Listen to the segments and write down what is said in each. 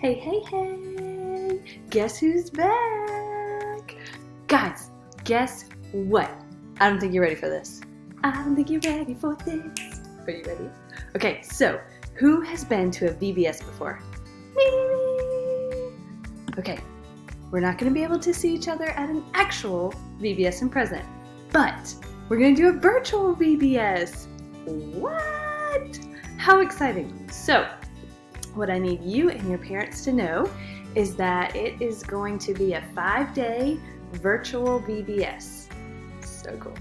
Hey, hey, hey! Guess who's back? Guys, guess what? I don't think you're ready for this. I don't think you're ready for this. Are you ready? Okay, so who has been to a VBS before? Me! Okay, we're not going to be able to see each other at an actual VBS in present, but we're going to do a virtual VBS. What? How exciting! So, what I need you and your parents to know is that it is going to be a 5-day virtual VBS. So cool.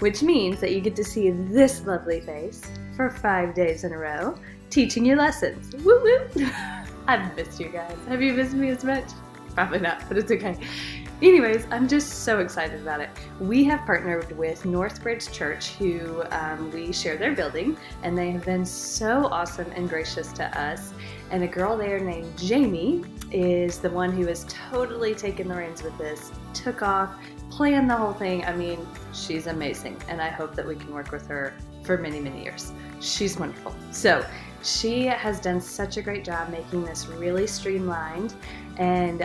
Which means that you get to see this lovely face for 5 days in a row, teaching you lessons. Woo woo! I've missed you guys. Have you missed me as much? Probably not, but it's okay. Anyways, I'm just so excited about it. We have partnered with Northbridge Church, who we share their building, and they have been so awesome and gracious to us. And a girl there named Jamie is the one who has totally taken the reins with this, took off, planned the whole thing. I mean, she's amazing, and I hope that we can work with her for many, many years. She's wonderful. So she has done such a great job making this really streamlined and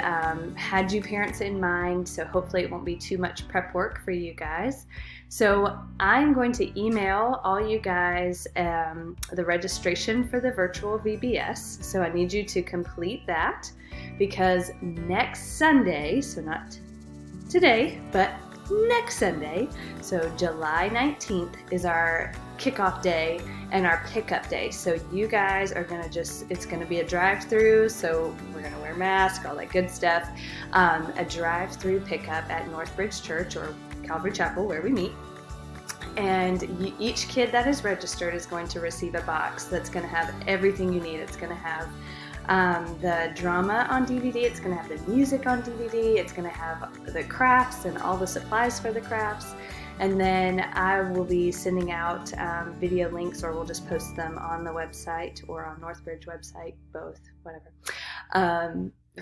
had you parents in mind, so hopefully it won't be too much prep work for you guys. So I'm going to email all you guys the registration for the virtual VBS. So I need you to complete that, because next Sunday, so not today, but next Sunday, so July 19th is our kickoff day and our pickup day. So you guys are gonna it's gonna be a drive-through, so we're gonna wear masks, all that good stuff. A drive-through pickup at Northbridge Church or Calvary Chapel, where we meet. And each kid that is registered is going to receive a box that's gonna have everything you need. It's gonna have the drama on DVD, it's going to have the music on DVD, it's going to have the crafts and all the supplies for the crafts, and then I will be sending out video links, or we'll just post them on the website or on Northbridge website, both, whatever,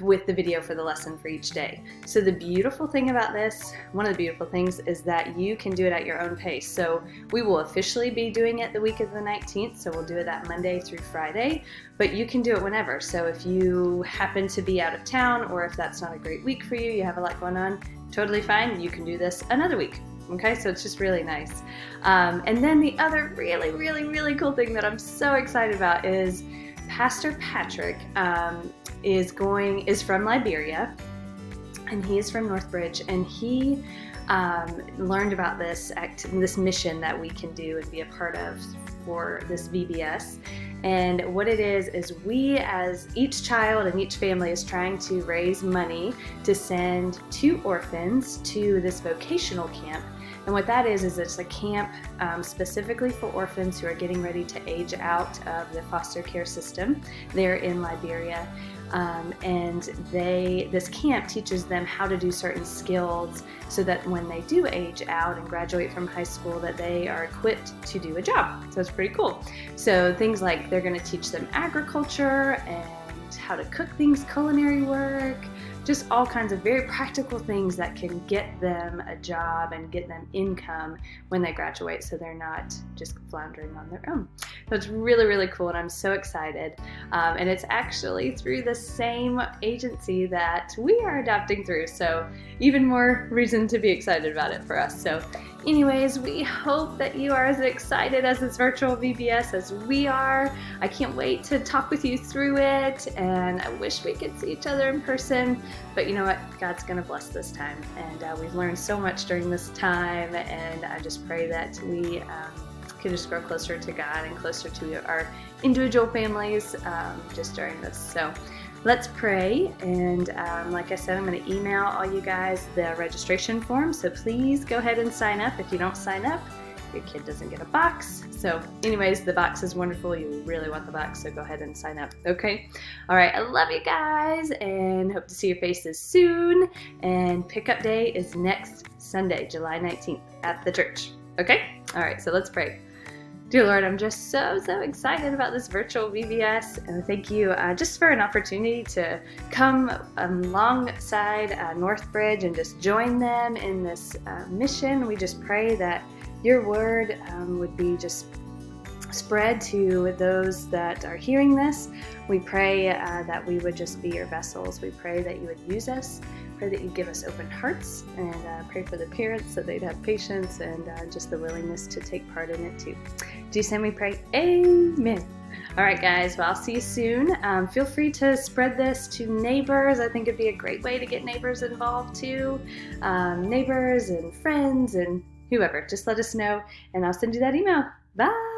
with the video for the lesson for each day. So the beautiful thing about this, one of the beautiful things, is that you can do it at your own pace. So we will officially be doing it the week of the 19th, so we'll do it that Monday through Friday, but you can do it whenever. So if you happen to be out of town, or if that's not a great week for you, you have a lot going on, totally fine, you can do this another week. Okay, so it's just really nice. And then the other really, really, really cool thing that I'm so excited about is Pastor Patrick is from Liberia, and he is from Northbridge, and he learned about this mission that we can do and be a part of for this VBS. And what it is we, as each child and each family, is trying to raise money to send 2 orphans to this vocational camp. And what that is it's a camp specifically for orphans who are getting ready to age out of the foster care system there in Liberia. And this camp teaches them how to do certain skills so that when they do age out and graduate from high school, that they are equipped to do a job. So it's pretty cool. So things like they're going to teach them agriculture and how to cook things, culinary work, just all kinds of very practical things that can get them a job and get them income when they graduate, so they're not just floundering on their own. So it's really, really cool, and I'm so excited. And it's actually through the same agency that we are adopting through, so even more reason to be excited about it for us. So anyways, we hope that you are as excited as this virtual VBS as we are. I can't wait to talk with you through it, and I wish we could see each other in person, but you know what? God's going to bless this time, and we've learned so much during this time, and I just pray that we can just grow closer to God and closer to our individual families just during this. So let's pray, and like I said, I'm going to email all you guys the registration form, so please go ahead and sign up. If you don't sign up, your kid doesn't get a box. So anyways, the box is wonderful. You really want the box, so go ahead and sign up. Okay? All right, I love you guys, and hope to see your faces soon, and pickup day is next Sunday, July 19th at the church. Okay? All right, so let's pray. Dear Lord, I'm just so excited about this virtual VBS, and thank you just for an opportunity to come alongside Northbridge and just join them in this mission. We just pray that your word would be just spread to those that are hearing this. We pray that we would just be your vessels. We pray that you would use us. Pray that you give us open hearts, and pray for the parents that they'd have patience and just the willingness to take part in it too. In Jesus' name we pray, amen. All right, guys, well, I'll see you soon. Feel free to spread this to neighbors. I think it'd be a great way to get neighbors involved too. Neighbors and friends and whoever. Just let us know, and I'll send you that email. Bye.